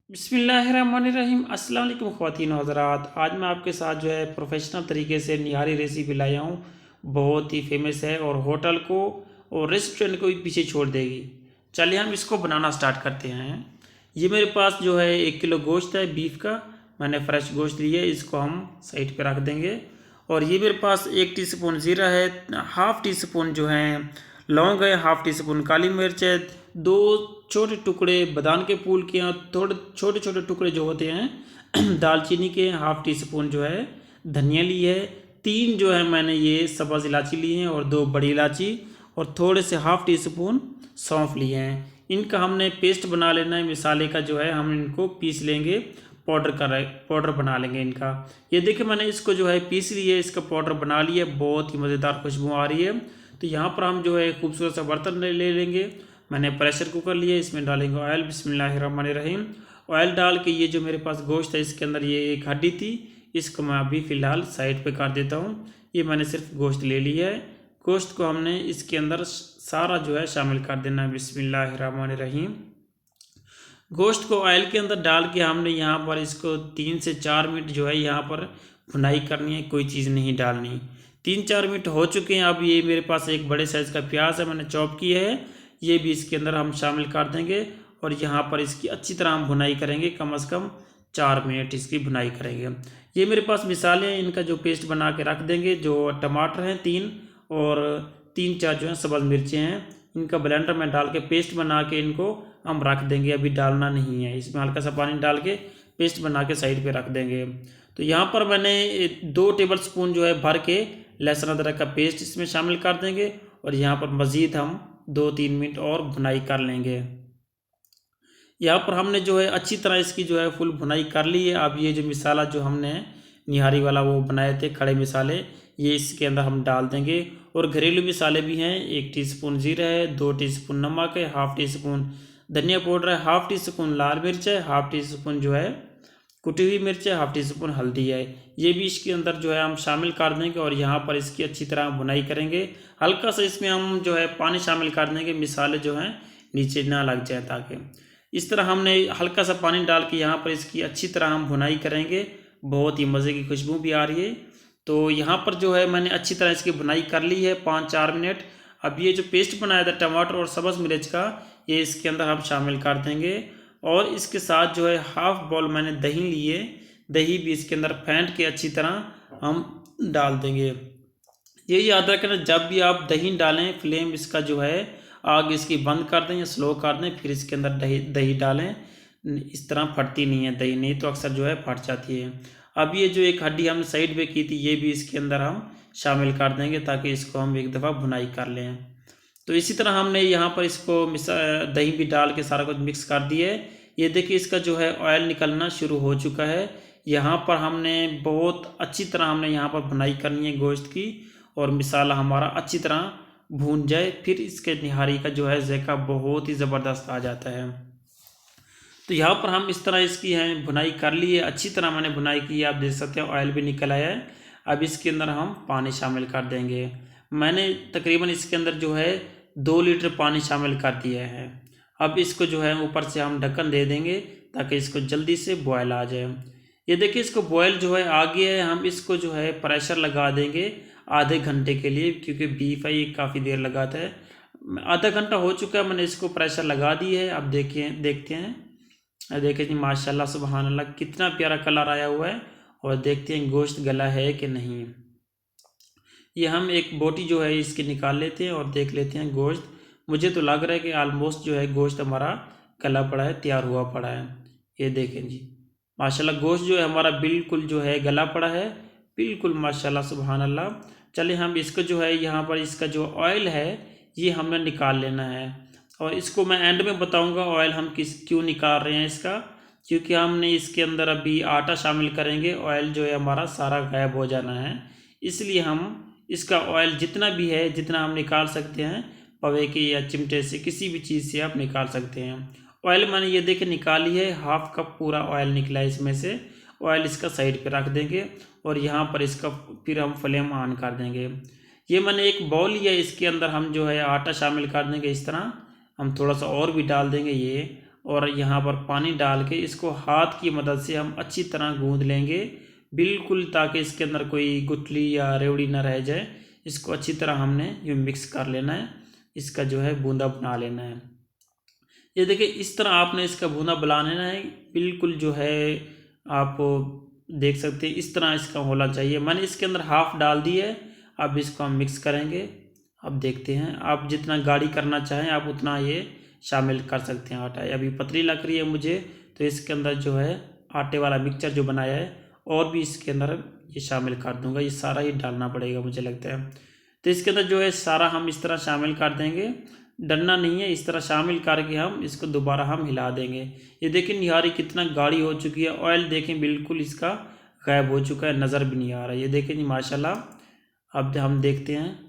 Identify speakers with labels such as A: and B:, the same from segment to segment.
A: बिस्मिल्लाहिर्रहमानिर्रहीम। अस्सलाम वालेकुम ख़वातीन व हज़रात। आज मैं आपके साथ प्रोफेशनल तरीके से निहारी रेसिपी लाया हूँ। बहुत ही फेमस है और होटल को और रेस्टोरेंट को भी पीछे छोड़ देगी। चलिए हम इसको बनाना स्टार्ट करते हैं। ये मेरे पास 1 किलो गोश्त है बीफ का। मैंने फ्रेश गोश्त लिया है, इसको हम साइड पे रख देंगे। और ये मेरे पास 1 टीस्पून ज़ीरा है, हाफ़ टी स्पून लौंग है, हाफ़ टी स्पून काली मिर्च है, 2 छोटे टुकड़े बादाम के फूल के, थोड़े छोटे छोटे टुकड़े जो होते हैं दालचीनी के, हाफ़ टी स्पून धनिया ली है, 3 मैंने ये सब्ज़ इलायची ली हैं और 2 बड़ी इलायची, और थोड़े से हाफ़ टी स्पून सौंफ लिए हैं। इनका हमने पेस्ट बना लेना है। मसाले का हम इनको पीस लेंगे, पाउडर बना लेंगे इनका। ये देखिए मैंने इसको पीस लिया, इसका पाउडर बना लिया। बहुत ही मज़ेदार खुशबू आ रही है। तो यहाँ पर हम खूबसूरत सा बर्तन ले लेंगे। मैंने प्रेशर कुकर लिया, इसमें डालेंगे ऑयल। बिस्मिल्लाहिर्रहमानिर्रहीम। ऑयल डाल के ये जो मेरे पास गोश्त है, इसके अंदर ये एक हड्डी थी, इसको मैं अभी फ़िलहाल साइड पे कर देता हूँ। ये मैंने सिर्फ गोश्त ले लिया है। गोश्त को हमने इसके अंदर सारा शामिल कर देना है। बिस्मिल्लाहिर्रहमानिर्रहीम। गोश्त को ऑयल के अंदर डाल के हमने यहाँ पर इसको 3 से 4 मिनट यहाँ पर भुनाई करनी है, कोई चीज़ नहीं डालनी। 3-4 मिनट हो चुके हैं। अब ये मेरे पास एक बड़े साइज़ का प्याज है, मैंने चॉप किया है, ये भी इसके अंदर हम शामिल कर देंगे। और यहाँ पर इसकी अच्छी तरह हम भुनाई करेंगे, कम से कम 4 मिनट इसकी भुनाई करेंगे। ये मेरे पास मिसाले हैं, इनका पेस्ट बना के रख देंगे। जो टमाटर हैं 3, और 3-4 सब्ज़ मिर्चें हैं, इनका ब्लेंडर में डाल के पेस्ट बना के इनको हम रख देंगे। अभी डालना नहीं है, इसमें हल्का सा पानी डाल के पेस्ट बना के साइड पे रख देंगे। तो यहाँ पर मैंने 2 टेबल स्पून भर के लहसुन अदरक का पेस्ट इसमें शामिल कर देंगे। और यहाँ पर मज़ीद हम 2-3 मिनट और भुनाई कर लेंगे। यहाँ पर हमने अच्छी तरह इसकी फुल भुनाई कर ली है। अब ये मिसाला हमने निहारी वाला वो बनाए थे, खड़े मिसाले, ये इसके अंदर हम डाल देंगे। और घरेलू मिसाले भी हैं, 1 टीस्पून ज़ीरा है, 2 टीस्पून नमक है, हाफ़ टी स्पून धनिया पाउडर है, हाफ़ टी स्पून लाल मिर्च है, हाफ़ टी स्पून कुटी हुई मिर्च है, हाफ़ टी स्पून हल्दी है। ये भी इसके अंदर हम शामिल कर देंगे। और यहाँ पर इसकी अच्छी तरह भुनाई करेंगे। हल्का सा इसमें हम पानी शामिल कर देंगे, मिसाले नीचे ना लग जाए, ताकि इस तरह हमने हल्का सा पानी डाल के यहाँ पर इसकी अच्छी तरह हम भुनाई करेंगे। बहुत ही मज़े की खुशबू भी आ रही है। तो यहाँ पर मैंने अच्छी तरह इसकी भुनाई कर ली है 5-4 मिनट। अब ये पेस्ट बनाया था टमाटर और सब्ज़ मिर्च का, ये इसके अंदर हम शामिल कर देंगे। और इसके साथ हाफ़ बॉल मैंने दही लिए, दही भी इसके अंदर फेंट के अच्छी तरह हम डाल देंगे। ये याद रखना, जब भी आप दही डालें, फ्लेम इसका आग इसकी बंद कर दें या स्लो कर दें, फिर इसके अंदर दही डालें। इस तरह फटती नहीं है दही, नहीं तो अक्सर फट जाती है। अब ये एक हड्डी हमने साइड पे की थी, ये भी इसके अंदर हम शामिल कर देंगे, ताकि इसको हम एक दफ़ा भुनाई कर लें। तो इसी तरह हमने यहाँ पर इसको दही भी डाल के सारा कुछ मिक्स कर दिया है। ये देखिए इसका ऑयल निकलना शुरू हो चुका है। यहाँ पर हमने बहुत अच्छी तरह यहाँ पर भुनाई करनी है गोश्त की, और मिसाला हमारा अच्छी तरह भून जाए, फिर इसके निहारी का जायका बहुत ही ज़बरदस्त आ जाता है। तो यहाँ पर हम इस तरह इसकी भुनाई कर ली है, अच्छी तरह मैंने भुनाई की है। आप देख सकते हैं ऑयल भी निकल आया है। अब इसके अंदर हम पानी शामिल कर देंगे। मैंने तकरीबन इसके अंदर 2 लीटर पानी शामिल कर दिया है। अब इसको ऊपर से हम ढक्कन दे देंगे, ताकि इसको जल्दी से बॉयल आ जाए। ये देखिए इसको बॉयल आ गया है। हम इसको प्रेशर लगा देंगे आधे घंटे के लिए, क्योंकि बीफ है, ये काफ़ी देर लगाता है। आधा घंटा हो चुका है, मैंने इसको प्रेशर लगा दी है। अब देखते हैं। देखिए जी, माशाल्लाह सुबहान अल्लाह, कितना प्यारा कलर आया हुआ है। और देखते हैं गोश्त गला है कि नहीं। ये हम एक बोटी इसकी निकाल लेते हैं और देख लेते हैं गोश्त। मुझे तो लग रहा है कि आलमोस्ट गोश्त हमारा गला पड़ा है, तैयार हुआ पड़ा है। ये देखें जी, माशाल्लाह गोश्त हमारा बिल्कुल गला पड़ा है, बिल्कुल माशाल्लाह सुबहान अल्लाह। चलिए हम इसको यहाँ पर इसका ऑयल है, ये हमें निकाल लेना है। और इसको मैं एंड में बताऊंगा ऑयल हम क्यों निकाल रहे हैं इसका, क्योंकि हमने इसके अंदर अभी आटा शामिल करेंगे। ऑयल हमारा सारा गायब हो जाना है, इसलिए हम इसका ऑयल जितना भी है, जितना हम निकाल सकते हैं, पवे के या चिमटे से, किसी भी चीज़ से आप निकाल सकते हैं। ऑयल मैंने ये देखिए निकाली है, हाफ कप पूरा ऑयल निकला है इसमें से। ऑयल इसका साइड पे रख देंगे, और यहाँ पर इसका फिर हम फ्लेम ऑन कर देंगे। ये मैंने एक बाउल लिया, इसके अंदर हम आटा शामिल कर देंगे। इस तरह हम थोड़ा सा और भी डाल देंगे ये, और यहाँ पर पानी डाल के इसको हाथ की मदद से हम अच्छी तरह गूंद लेंगे बिल्कुल, ताकि इसके अंदर कोई गुठली या रेवड़ी ना रह जाए। इसको अच्छी तरह हमने यूँ मिक्स कर लेना है, इसका जो है बूंदा बना लेना है। ये देखिए इस तरह आपने इसका बूंदा बना लेना है, बिल्कुल जो है आप देख सकते हैं इस तरह इसका होना चाहिए। मैंने इसके अंदर हाफ डाल दी है, अब इसको हम मिक्स करेंगे। अब देखते हैं, आप जितना गाढ़ी करना चाहें आप उतना ये शामिल कर सकते हैं आटा। अभी पतली लग रही है मुझे, तो इसके अंदर जो है आटे वाला मिक्सचर जो बनाया है और भी इसके अंदर ये शामिल कर दूंगा। ये सारा ही डालना पड़ेगा मुझे लगता है। तो इसके अंदर जो है सारा हम इस तरह शामिल कर देंगे, डरना नहीं है। इस तरह शामिल करके हम इसको दोबारा हम हिला देंगे। ये देखें निहारी कितना गाढ़ी हो चुकी है। ऑयल देखें बिल्कुल इसका गायब हो चुका है, नज़र भी नहीं आ रहा है। ये देखें जी माशाल्लाह। अब हम देखते हैं,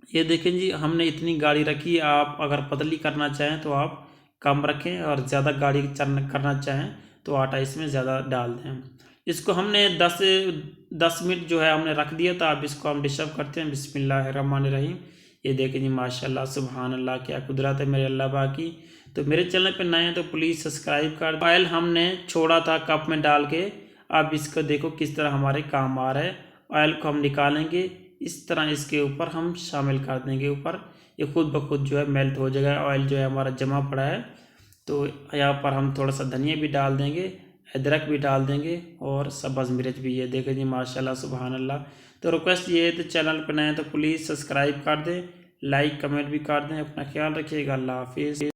A: ये देखें जी हमने इतनी गाढ़ी रखी। आप अगर पतली करना चाहें तो आप कम रखें, और ज़्यादा गाढ़ी करना चाहें तो आटा इसमें ज़्यादा डाल दें। इसको हमने 10 मिनट जो है हमने रख दिया था। अब इसको हम डिशअप करते हैं। बिस्मिल्लाहिर्रहमानिर्रहीम। ये देखें जी माशाल्लाह सुभान अल्लाह, क्या कुदरत है मेरे अल्लाह बाकी। तो मेरे चैनल पे नए हैं तो प्लीज़ सब्सक्राइब कर दो। ऑयल हमने छोड़ा था कप में डाल के, अब इसको देखो किस तरह हमारे काम आ रहा है। ऑयल को हम निकालेंगे, इस तरह इसके ऊपर हम शामिल कर देंगे ऊपर। ये खुद ब खुद जो है मेल्ट हो जाएगा। ऑयल जो है हमारा जमा पड़ा है, तो यहाँ पर हम थोड़ा सा धनिया भी डाल देंगे, अदरक भी डाल देंगे और सब्ज़ मिर्च भी। ये देखें जी माशाल्लाह सुभान अल्लाह। तो रिक्वेस्ट ये है, तो चैनल पर नए हैं तो प्लीज़ सब्सक्राइब कर दें, लाइक कमेंट भी कर दें। अपना ख्याल रखिएगा। अल्लाह हाफिज़।